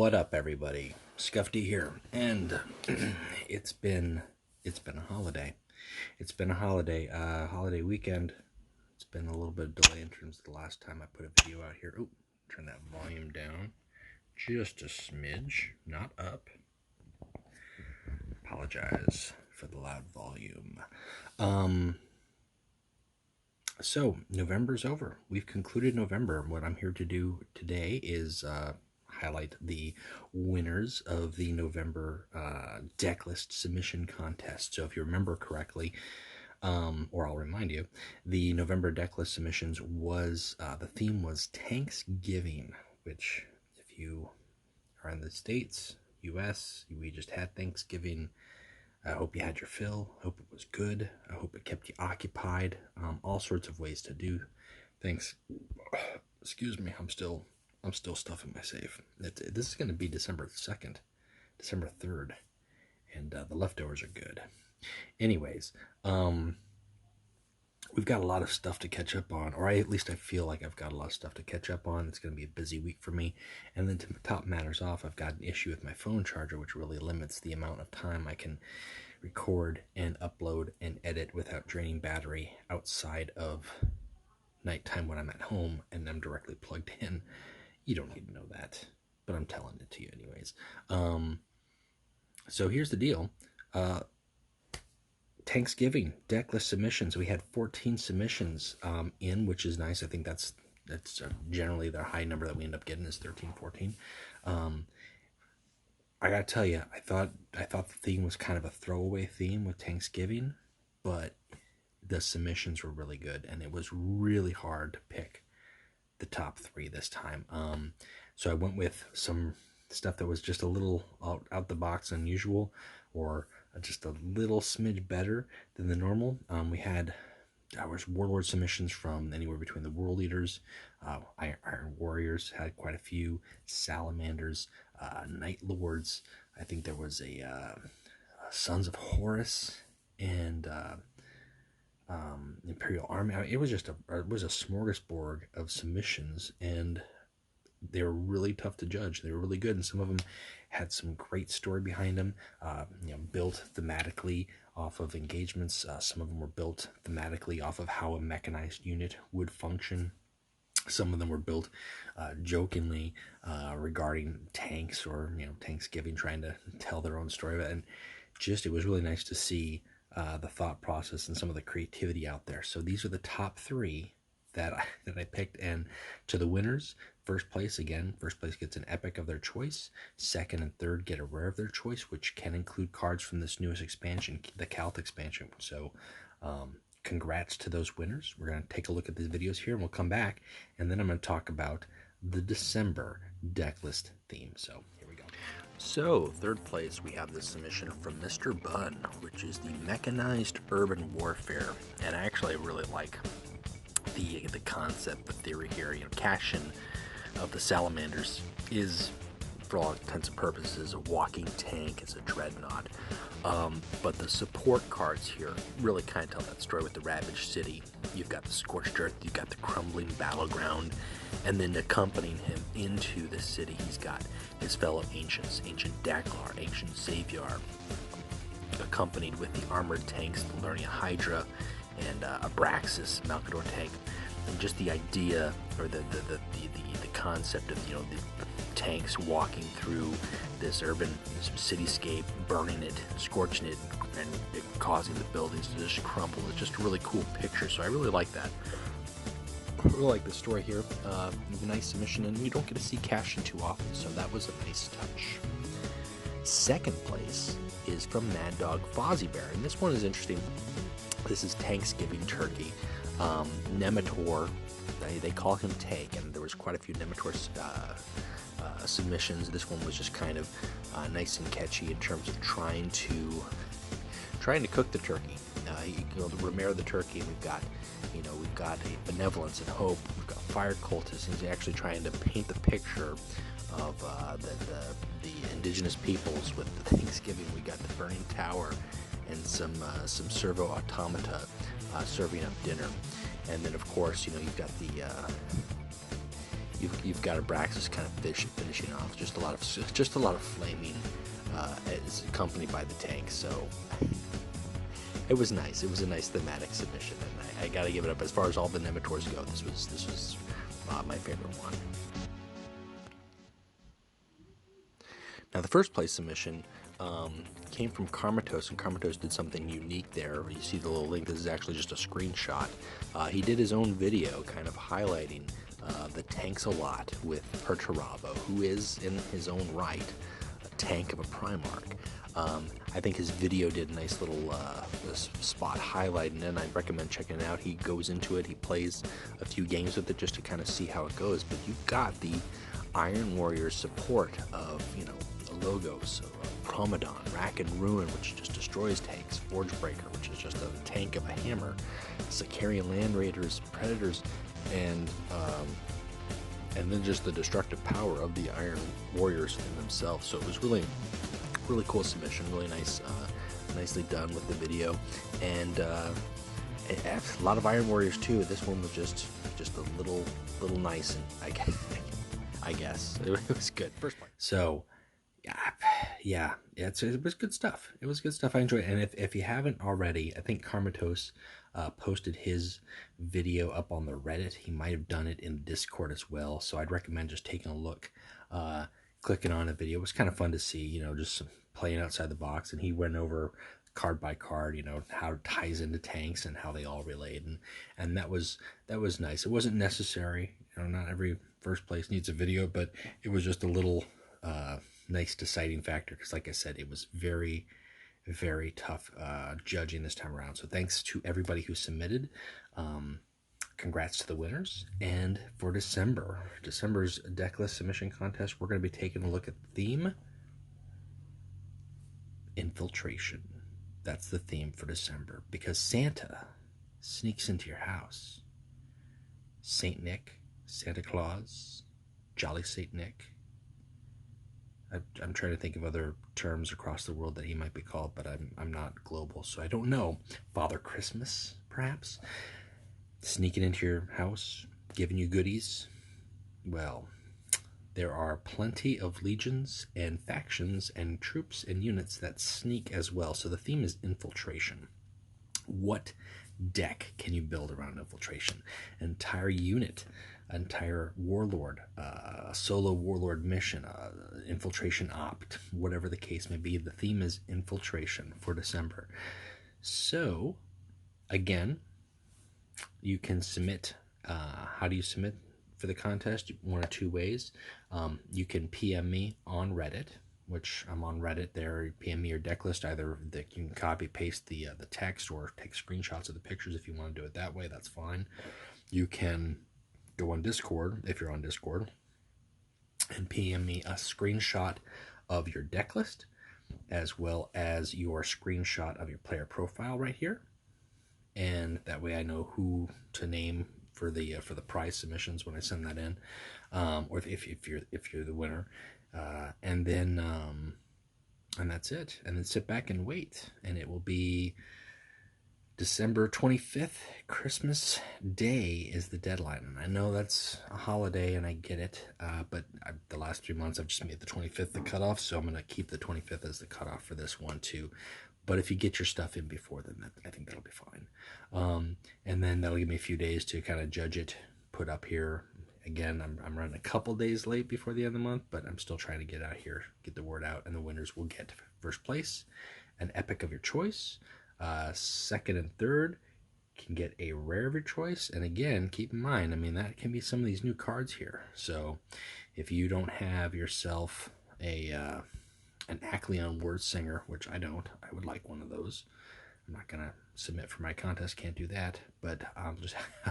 What up, everybody? Scuffy here, and it's been a holiday. It's been a holiday weekend. It's been a little bit of delay in terms of the last time I put a video out here. Oh, turn that volume down just a smidge, not up. Apologize for the loud volume. So November's over. We've concluded November. What I'm here to do today is highlight the winners of the November Decklist Submission Contest. So if you remember correctly, or I'll remind you, the November Decklist submissions was, the theme was Tanksgiving, which if you are in the States, US, we just had Thanksgiving. I hope you had your fill. I hope it was good. I hope it kept you occupied. All sorts of ways to do things. Excuse me, I'm still stuffing my safe. This is going to be December 2nd, December 3rd, and the leftovers are good. Anyways, we've got a lot of stuff to catch up on, or at least I feel like I've got a lot of stuff to catch up on. It's going to be a busy week for me. And then to top matters off, I've got an issue with my phone charger, which really limits the amount of time I can record and upload and edit without draining battery outside of nighttime when I'm at home and I'm directly plugged in. You don't need to know that, but I'm telling it to you anyways. So here's the deal. Tanksgiving Decklist submissions. We had 14 submissions in, which is nice. I think that's generally the high number that we end up getting is 13, 14. I gotta tell you, I thought the theme was kind of a throwaway theme with Tanksgiving, but the submissions were really good, and it was really hard to pick the top three this time. So I went with some stuff that was just a little out the box unusual, or just a little smidge better than the normal. We had Warlord submissions from anywhere between the World Eaters, Iron Warriors had quite a few, Salamanders, Night Lords. I think there was a Sons of Horus, and Imperial Army. I mean, it was a smorgasbord of submissions, and they were really tough to judge. They were really good, and some of them had some great story behind them. Built thematically off of engagements. Some of them were built thematically off of how a mechanized unit would function. Some of them were built jokingly regarding tanks, or Tanksgiving, trying to tell their own story. And it was really nice to see the thought process and some of the creativity out there. So these are the top three that I picked, and to the winners, first place gets an epic of their choice. Second and third get a rare of their choice, which can include cards from this newest expansion, the Calt expansion. So congrats to those winners. We're going to take a look at these videos here, and we'll come back, and then I'm going to talk about the December decklist theme. So here we go. So third place, we have the submission from Mr. Bunn, which is the Mechanized Urban Warfare, and I actually really like the concept, the theory here. Cash-in of the Salamanders is, for all intents and purposes, a walking tank. It's a dreadnought. But the support cards here really kind of tell that story with the Ravaged City. You've got the Scorched Earth, you've got the Crumbling Battleground, and then accompanying him into the city, he's got his fellow ancients, Ancient Daklar, Ancient Savior, accompanied with the armored tanks, the Lernia Hydra, and Abraxas Malkador tank. And just the idea, or the concept of the tanks walking through this urban cityscape, burning it, scorching it, and it causing the buildings to just crumble. It's just a really cool picture, so I really like that. I really like the story here. Nice submission, and you don't get to see Cash-in too often, so that was a nice touch. Second place is from Mad Dog Fozzie Bear, and this one is interesting. This is Tanksgiving Turkey. Nemetor, they call him Tank, and there was quite a few Nemetor submissions. This one was just kind of nice and catchy in terms of trying to cook the turkey. To repair the turkey, and we've got a benevolence and hope. We've got fire cultists, and he's actually trying to paint the picture of the indigenous peoples with the Thanksgiving. We got the burning tower and some servo automata serving up dinner, and then of course you've got the you've got Abraxas kind of finishing off. Just a lot of flaming, it's accompanied by the tank. So it was nice. It was a nice thematic submission, and I got to give it up. As far as all the Nemitors go, this was my favorite one. Now, the first place submission came from Karmatos, and Karmatos did something unique there. You see the little link. This is actually just a screenshot. He did his own video kind of highlighting the tanks a lot with Perturabo, who is, in his own right, a tank of a Primarch. I think his video did a nice little spot highlighting it, and I'd recommend checking it out. He goes into it, he plays a few games with it just to kind of see how it goes, but you've got the Iron Warrior support of, you know, the logos, Promodon, Rack and Ruin, which just destroys tanks, Forgebreaker, which is just a tank of a hammer, Sicarian Land Raiders, Predators, and then just the destructive power of the Iron Warriors in themselves. So it was really cool submission, really nice, nicely done with the video, and a lot of Iron Warriors too. This one was just a little nice, and I guess it was good. First point. So yeah, it was good stuff. It was good stuff. I enjoyed it. And if you haven't already, I think Karmatos posted his video up on the Reddit. He might have done it in Discord as well. So I'd recommend just taking a look, clicking on a video. It was kind of fun to see, you know, just playing outside the box. And he went over card by card, you know, how it ties into tanks and how they all relate. And that was nice. It wasn't necessary. You know, not every first place needs a video, but it was just a little nice deciding factor, because like I said, it was very, very tough judging this time around. So thanks to everybody who submitted. Congrats to the winners. And for December's Decklist submission contest, we're going to be taking a look at the theme Infiltration. That's the theme for December, because Santa sneaks into your house. Saint Nick, Santa Claus, Jolly Saint Nick. I'm trying to think of other terms across the world that he might be called, but I'm not global, so I don't know. Father Christmas, perhaps? Sneaking into your house, giving you goodies? Well, there are plenty of legions and factions and troops and units that sneak as well. So the theme is infiltration. What deck can you build around infiltration? An entire unit, an entire warlord, a solo warlord mission, infiltration opt, whatever the case may be. The theme is infiltration for December. So again, you can submit. How do you submit for the contest? One of two ways. You can PM me on Reddit, which I'm on Reddit there. PM me your decklist. Either you can copy paste the text, or take screenshots of the pictures. If you want to do it that way, that's fine. You can go on Discord, if you're on Discord, and PM me a screenshot of your decklist, as well as your screenshot of your player profile right here, and that way I know who to name for the prize submissions when I send that in, or if you're the winner, and then and that's it. And then sit back and wait, and it will be December 25th, Christmas Day is the deadline. And I know that's a holiday, and I get it, but the last 3 months I've just made the 25th the cutoff, so I'm going to keep the 25th as the cutoff for this one too. But if you get your stuff in before then, I think that'll be fine. And then that'll give me a few days to kind of judge it, put up here. Again, I'm running a couple days late before the end of the month, but I'm still trying to get out here, get the word out, and the winners will get first place, an epic of your choice. Second and third can get a rare of your choice. And again, keep in mind, I mean, that can be some of these new cards here. So if you don't have yourself an Acleon Word Singer, which I don't, I would like one of those. I'm not gonna submit for my contest, can't do that, but I'll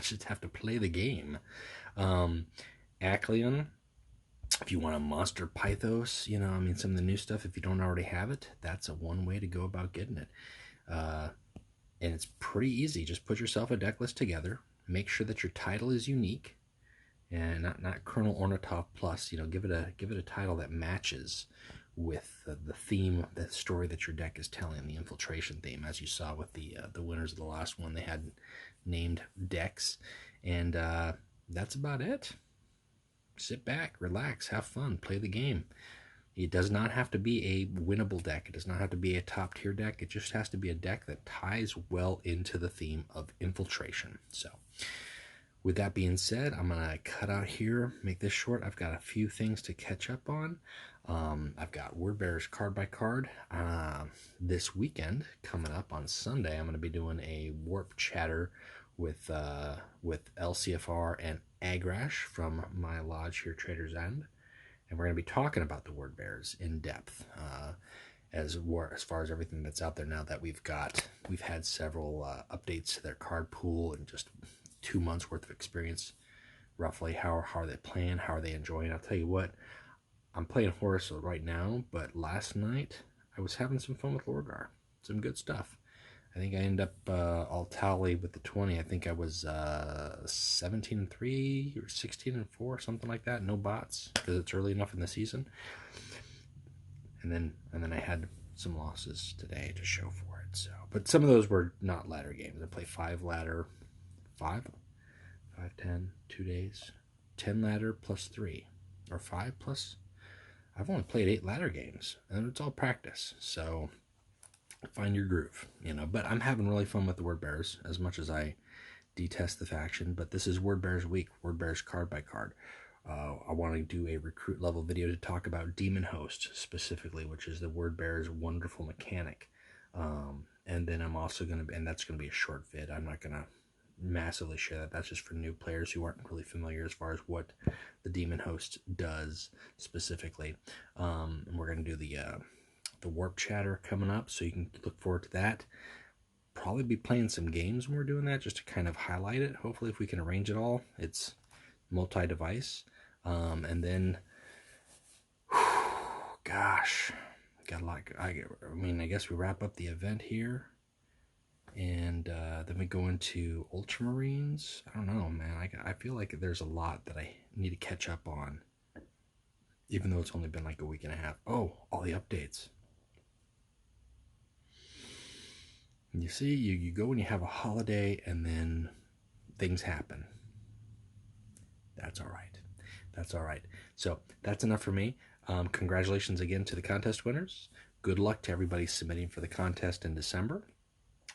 just have to play the game. Acleon, if you want a Monster Pythos, you know, I mean, some of the new stuff, if you don't already have it, that's one way to go about getting it. And it's pretty easy. Just put yourself a deck list together, make sure that your title is unique, and not Colonel Ornitov Plus. You know, give it a title that matches with the theme, the story that your deck is telling, the infiltration theme, as you saw with the winners of the last one. They had named decks, and that's about it. sit back, relax, have fun, play the game. It does not have to be a winnable deck. It does not have to be a top tier deck. It just has to be a deck that ties well into the theme of infiltration. So with that being said, I'm going to cut out here, make this short. I've got a few things to catch up on. I've got Word Bearers card by card. This weekend, coming up on Sunday, I'm going to be doing a Warp Chatter with LCFR and Agrash from my lodge here, Trader's End. And we're going to be talking about the Word Bearers in depth, as far as everything that's out there now that we've had several updates to their card pool and just 2 months worth of experience, roughly. How are they playing? How are they enjoying? I'll tell you what, I'm playing Horus right now, but last night I was having some fun with Lorgar. Some good stuff. I think I end up all tally with the 20. I think I was 17-3 or 16-4, something like that. No bots because it's early enough in the season. And then I had some losses today to show for it. So, but some of those were not ladder games. I play 5 ladder, 5, 10, 2 days, 10 ladder plus 3, or 5 plus. I've only played 8 ladder games, and it's all practice. So find your groove, but I'm having really fun with the Word Bearers, as much as I detest the faction. But this is Word Bearers week, Word Bearers card by card. I want to do a recruit level video to talk about Demon Host specifically, which is the Word Bearers wonderful mechanic. And then I'm also going to, and that's going to be a short vid. I'm not going to massively share that. That's just for new players who aren't really familiar as far as what the Demon Host does specifically. And we're going to do the Warp Chatter coming up, so you can look forward to that. Probably be playing some games when we're doing that, just to kind of highlight it. Hopefully, if we can arrange it all. It's multi-device. And then, gosh, got a lot. I guess we wrap up the event here, and then we go into Ultramarines. I don't know, man. I feel like there's a lot that I need to catch up on, even though it's only been like a week and a half. Oh, all the updates. You see, you go when you have a holiday, and then things happen. That's all right. That's all right. So that's enough for me. Congratulations again to the contest winners. Good luck to everybody submitting for the contest in December.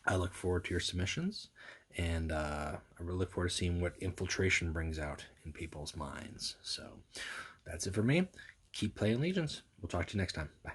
I look forward to your submissions, and I really look forward to seeing what infiltration brings out in people's minds. So that's it for me. Keep playing Legions. We'll talk to you next time. Bye.